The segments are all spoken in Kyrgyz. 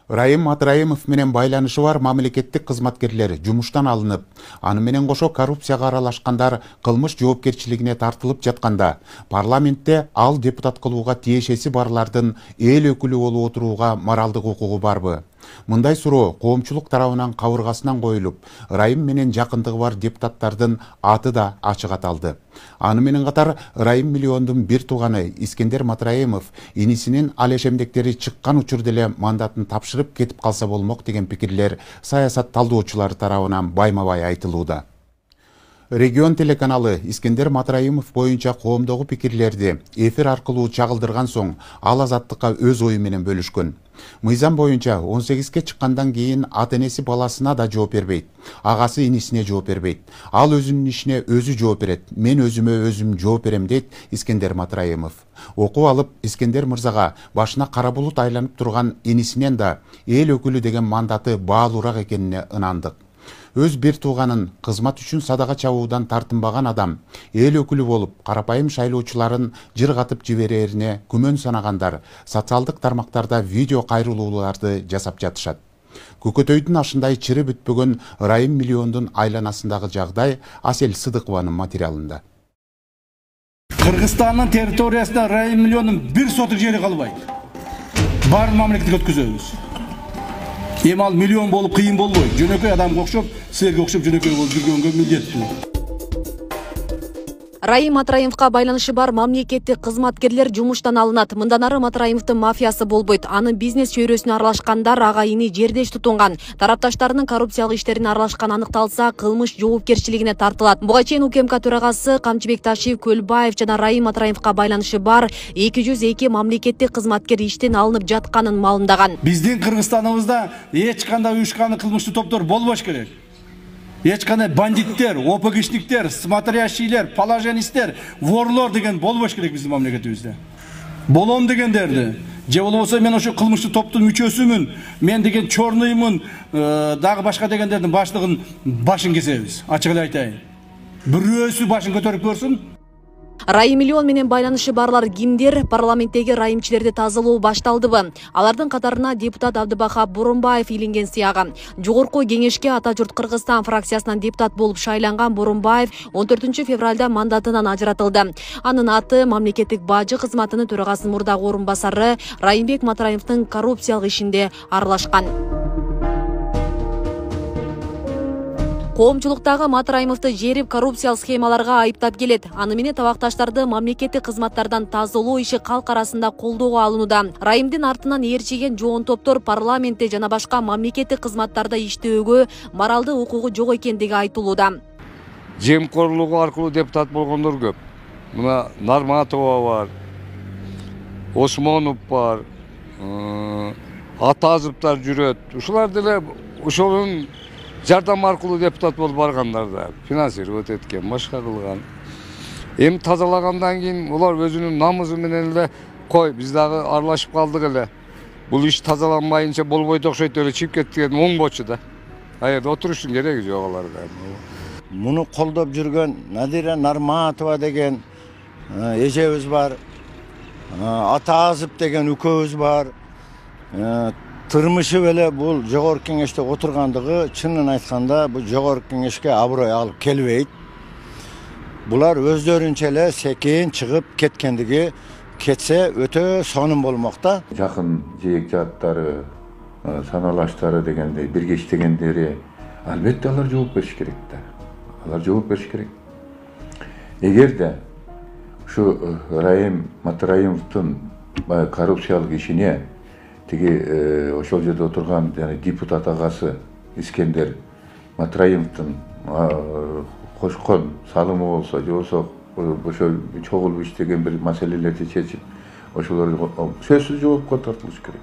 Райым Матраимов менен байланышы бар мамлекеттик кызматкерлер жумуштан алынып, аны менен кошо коррупцияга аралашкандар кылмыш жоопкерчилигине тартылып жатканда, парламентте ал депутат кылууга тиешеси барлардын эл өкүлү болуп отурууга моралдык укугу барбы? Мындай суроо коомчулук тарабынан кабыргасынан коюлуп, Райым менен жакындыгы бар депутаттардын аты да ачык аталды. Аны менен катар Райым миллиондун бир тууганы Искендер Матраимов инисинин алешемдектери чыккан учурда деле мандатын тапшырып кетип калса болмок деген пикирлер саясат талдоочулары тарабынан байма-бай айтылууда. Регион телеканалы Искендер Матраимов боюнча коомдогу пикирлерди эфир аркылуу чагылдырган соң ал Азаттыкка өз ою менен бөлүшкөн. Мыйзам боюнча 18ге чыккандан кийин ата-энеси баласына да жооп бербейт, агасы инисине жооп бербейт. Ал өзүнүн ишине өзү жооп берет. Мен өзүм жооп берем дейт Искендер Матраимов. Окуп алып Искендер мырзага башына кара булут айланып турган инисинен да эл өкүлү деген мандаты баалуураак экенине ынандык. Өз бир тууганын кызмат үчүн садага чабуудан тартынбаган адам эл өкүлү болуп карапайым шайлоочуларын жыргатып жиберерине күмөн санагандар социалдык тармактарда видео кайрылууларды жасап жатышат. Көкөтөйдүн ашындай чыры бүтпөгөн Райым миллиондун айланасындагы жагдай Асель Сыдыкованын материалында. Кыргызстандын территориясында Райым миллиондун бир сотук жери калбайт. Бар мамлекетке өткөзөбүз. Емал миллион болуп кыйын болбойт. Жөнөкөй адамга окшоп, силерге окшоп жөнөкөй болуп жүргөнгө милдеттүү. Райым Матраимовго байланышы бар мамлекеттик кызматкерлер жумуштан алынат. Мындан ары Матраимовдун мафиясы болбойт. Анын бизнес чөйрөсүнө аралашкандар ага ини жердеш тутунган. Тарапташтарынын коррупциялык иштерине аралашканы аныкталса, кылмыш жоопкерчилигине тартылат. Буга чейин УКМК төрагасы Камчыбек Ташиев Көлбаев жана Райым Матраимовго байланышы бар 202 мамлекеттик кызматкер иштен алынып жатканын маалымдаган. Биздин Кыргызстаныбызда эч кандай уюшкан кылмыштуу топтор болбош керек. Эч кандай бандиттер, ОПГшниктер, смотрящийлер, положенистер, ворлор деген болбош керек биздин мамлекетибизде. Болом дегендерди, же болбосо мен ошо кылмыштуу топтун мүчөсүмүн, мен деген чорныймын, дагы башка дегендердин баштыгын башын кесебиз. Ачык эле айтайын. Бирөөсү башын көтөрүп көрсүн. Райым миллион менен байланышы барлар кимдер? Парламенттеги райымчилерди тазалоо башталдыбы? Алардын катарына депутат Абдыбахап Борунбаев илинген сыягы. Жогорку кеңешке Ата журт Кыргызстан фракциясынан депутат болуп шайланган Борунбаев 14 февралда мандатынан ажыратылды. Анын аты мамлекеттик бажы кызматынын төрагасынын мурдагы орун басары Райымбек Матраимовдун коррупциялык ишинде аралашкан. Коомчулуктагы Матраимовду жерип коррупциялык схемаларга айыптап келет. Аны менен табакташтарды мамлекеттик кызматтардан тазалоо иши калк арасында колдоого алынууда. Райымдын артынан ээрчиген жоон топтор парламентте жана башка мамлекеттик кызматтарда иштөөгө моралдык укугу жок экендиги айтылууда. Жемкорлугу аркылуу депутат болгондор көп. Мына Нарматова бар, Осмонов бар, Атазовдор жүрөт. Ушулар деле ошонун жардам аркылуу депутат болуп баргандар да финансировать эткен, башка кылган. Эми тазалагандан кийин улар өзүнүн намызы менен эле кой, биз дагы аралашып калдык эле. Бул иш тазаланбайынча болбойт окшойт эле чыгып кеткен оңбочу да. Аерде отуруштун кереги жок аларга. Муну колдоп жүргөн Надира Нарматова деген эжебиз бар. Атазып деген үкөбүз бар. Тырмышы беле бул жогорку кеңеште отургандыгы чынын айтканда бул жогорку кеңешке аброй алып келбейт. Булар өздөрүнчө эле секин чыгып кеткендиги кетсе өтө сонун болмокта. Жакын жээк жааттары, саналаштары дегендей бирге иштегендери албетте алар жооп бериш керек да. Алар жооп бериш керек. Эгерде ушу Райым Матраимовдун коррупциялык ишине тиги ошол жерде отурган депутат агасы Искендер Матраимовдун кошкон салымы болсо, же болсо ошо чогулуп иштеген бир маселелерди чечип, ошолорду сөзсүз жоопко тартылыш керек.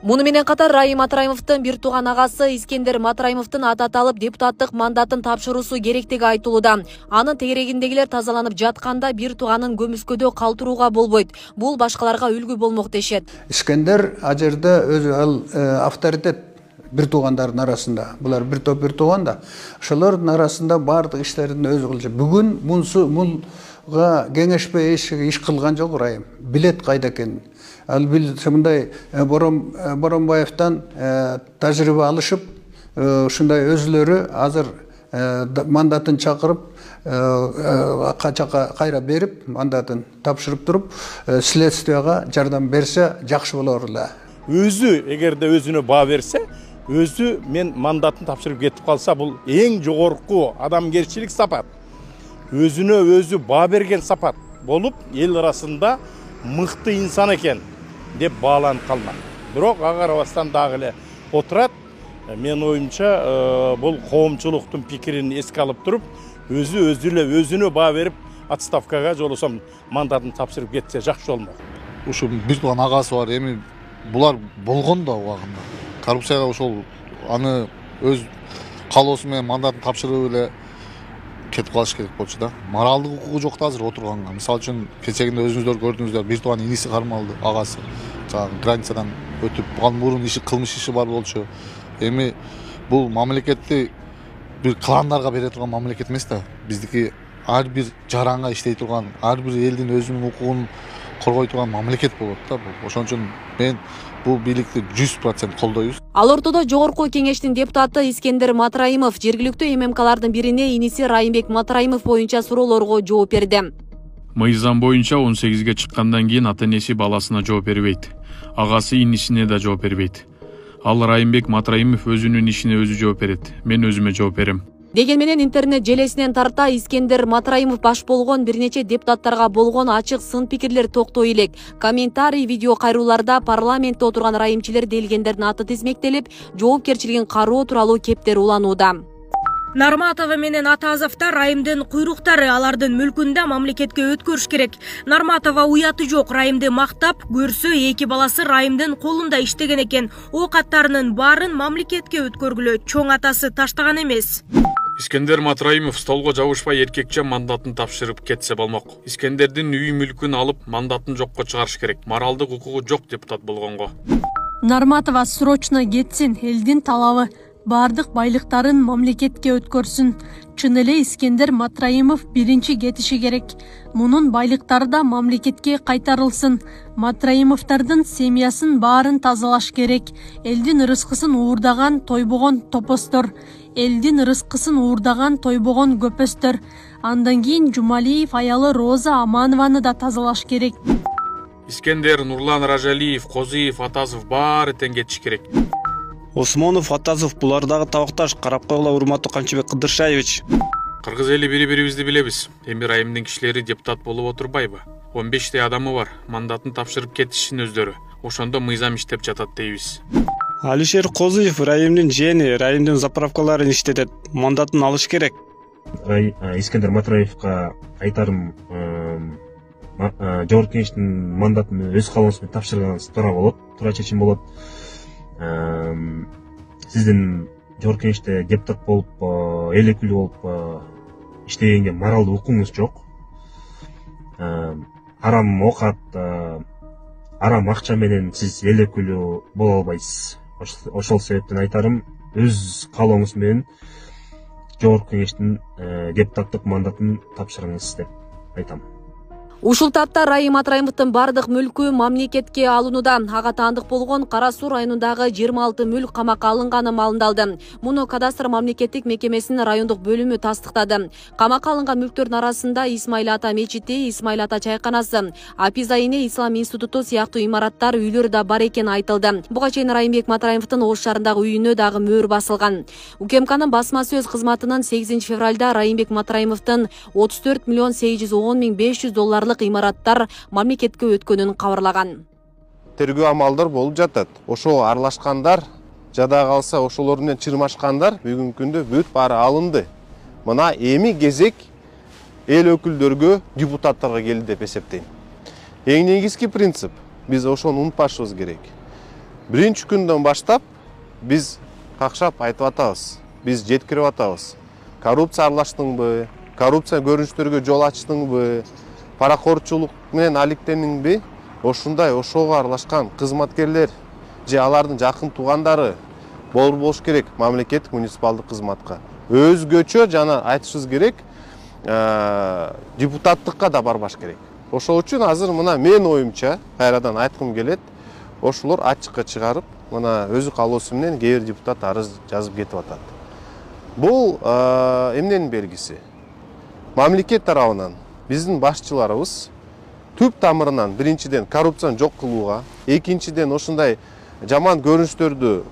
Муну менен катар Райым Матраимовдун бир тууган агасы Искендер Матраимовдун аты аталып депутаттык мандатын тапшыруусу керектиги айтылууда. Анын тегерегиндегилер тазаланып жатканда бир тууганын көмүскөдө калтырууга болбойт. Бул башкаларга үлгү болмок дешет. Искендер ал жерде өзү ал авторитет бир туугандардын арасында. Булар бир топ бир тууган да. Ошолордун арасында бардык иштерин өзү кылчу. Бүгүн мунга кеңешпей иш кылган жок Райым. Билет кайда экенин. ал мындай Боронбаевтан тажрыйба алышып, ушундай өзүлөрү азыр мандатын чакырып, кайра берип, мандатын тапшырып туруп, следствияга жардам берсе жакшы болор эле. Өзү эгерде өзүнө баа берсе, өзү мен мандатын тапшырып кетип калса, бул эң жогорку адамгерчилик сапат. Өзүнө өзү баа берген сапат болуп, эл арасында мыкты инсан экен деп бааланып калмак. Бирок ага карабастан дагы эле отурат. Мен оюмча бул коомчулуктун пикирин эске алып туруп, өзүнө баа берип, отставкага жолосом мандатын тапшырып кетсе жакшы болмок. Ушу бир тууган агасы бар, эми булар болгон да убагында. Коррупцияга ошол аны өз калоосу менен мандатын тапшырып эле кетип калыш керек болчу да. Моралдык укугу жок да азыр отурганга. Мисалы үчүн кечегинде өзүңүздөр көрдүңүздөр, бир тууган иниси кармалды, агасы. Жана границадан өтүп, буга мурун кылмыш иши бар болчу. Эми бул мамлекетти бир кландарга бере турган мамлекет эмес да. Биздики ар бир жаранга иштей турган, ар бир элдин өзүнүн укугун коргой турган мамлекет болот да бул. Ошон үчүн мен бул бийликти 100% колдойбуз. Ал ортодо жогорку кеңештин депутаты Искендер Матраимов жергиликтүү ММКлардын бирине иниси Райымбек Матраимов боюнча суроолорго жооп берди. Мыйзам боюнча 18ге чыккандан кийин ата-энеси баласына жооп бербейт. Агасы инисине да жооп бербейт. Ал Райымбек Матраимов өзүнүн ишине өзү жооп берет. Мен өзүмө жооп берем. Деген менен интернет желесинен тарта Искендер Матраимов баш болгон бир нече депутаттарга болгон ачык сын пикирлер токтой элек. Комментарий, видео кайрууларда парламентте отурган райымчилер делгендердин аты тизмектелип, жоопкерчилигин кароо тууралуу кептер уланууда. Нарматова менен Атазовдор райымдын куйруктары алардын мүлкүндө мамлекетке өткөрүш керек. Нарматова уяты жок, райымды мактап көрсө эки баласы райымдын колунда иштеген экен. О каттарынын баарын мамлекетке өткөргүлө чоң атасы таштаган эмес. Искендер Матраимов столго жабышпай эркекче мандатын тапшырып кетсе болмок. Искендердин үй мүлкүн алып, мандатын жокко чыгарыш керек. Моралдык укугу жок депутат болгонго. Нарматова срочно кетсин, элдин талабы. Бардык байлыктарын мамлекетке өткөрсүн. Чын эле Искендер Матраимов биринчи кетиши керек. Мунун байлыктары да мамлекетке кайтарылсын. Матраимовдордун семьясын баарын тазалаш керек. Элдин ырыскысын уурдаган тойбогон топостор. Элдин ырыскысын уурдаган тойбогон көпөстөр. Андан кийин Жумалиев аялы Роза Аманованы да тазалаш керек. Искендер, Нурлан Ражалиев, Козиев, Атазов баары тең кетиш керек. Осмонов, Атазов булардагы табакташ, карап койгула урматтуу Камчыбек Кыдыршаевич. Кыргыз эли бири-бирибизди билебиз. Эми райымдын кишилери депутат болуп отурбайбы? 15 адамы бар, мандатын тапшырып кетишин өздөрү. Ошондо мыйзам иштеп жатат дейбиз. Алишер Козиев райымдын жээнин, райымдын заправкаларын иштетет. Мандатын алыш керек. Искендер Матраевга айтарым, жогорку кеңештин мандатын өз калоосу менен тапшырганыңыз туура болот, туура чечим болот. Сиздин жогорку кеңеште депутат болуп, эл өкүлү болуп иштегенге моралдык укугуңуз жок. Арам окат, арам акча менен сиз эл өкүлү боло албайсыз. Ошол себептен айтарым, өз каалооңуз менен жогорку кеңештин депутаттык мандатын тапшырыңыз деп айтам. Ушул тапта Райым Матраимовдун бардык мүлкү мамлекетке алынууда. Ага таандык болгон Кара Суу районундагы 26 мүлк камакка алынганы маалымдалды. Муну кадастр мамлекеттик мекемесинин райондук бөлүмү тастыктады. Камакка алынган мүлктөрдүн арасында Исмаил Ата мечити, Исмаил Ата чайканасы, Апизайне Ислам институту сыяктуу имараттар, үйлөр да бар экени айтылды. Буга чейин Райымбек Матраимовдун Ош шаарындагы үйүнө дагы мөөр басылган. УКМКнын басма сөз кызматынын 8 февралда Райымбек Матраимовдун 34 миллион 810 миң 500 долларлык имараттар мамлекетке өткөнүн кабарлаган. Тергөө амалдар болуп жатат. Ошо аралашкандар, жада калса ошолор менен чырмашкандар бүгүнкү күндө бүт баары алынды. Мына эми кезек эл өкүлдөргө, депутаттарга келди деп эсептейм. Эң негизги принцип, биз ошону унутпашыбыз керек. Биринчи күндөн баштап биз какшап айтып атабыз, биз жеткирип атабыз. Коррупция аралаштыңбы, коррупция көрүнүштөргө жол ачтыңбы, паракорчулук менен алектениңби, ошундай ошого аралашкан кызматкерлер же алардын жакын туугандары болуш керек мамлекеттик муниципалдык кызматка. Өзгөчө жана айтышыбыз керек, депутаттыкка да барбаш керек. Ошол үчүн азыр мына мен оюмча кайрадан айткым келет, ошолор ачыкка чыгарып, мына өзү каалоосу менен кээ бир депутат арыз жазып кетип атат. Бул эмненин белгиси? Мамлекет тарабынан биздин башчыларыбыз түп тамырынан биринчиден коррупцияны жок кылууга, экинчиден ушундай жаман көрүнүштөрдү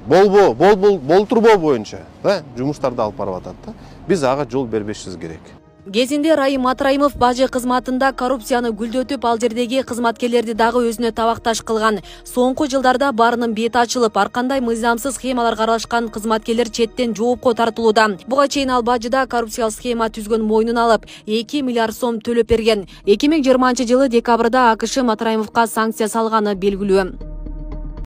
болтурбоо боюнча жумуштарды алып барып атат. Биз ага жол бербешибиз керек. Кезинде Райым Матраимов бажы кызматында коррупцияны гүлдөтүп, ал жердеги кызматкерлерди дагы өзүнө табакташ кылган. Соңку жылдарда барынын бети ачылып, ар кандай мыйзамсыз схемаларга аралашкан кызматкерлер четтен жоопко тартылууда. Буга чейин ал бажыда коррупциялык схема түзгөн мойнуна алып, 2 миллиард сом төлөп берген. 2020 жылы декабрда АКШ Матраимовго санкция салганы белгилүү.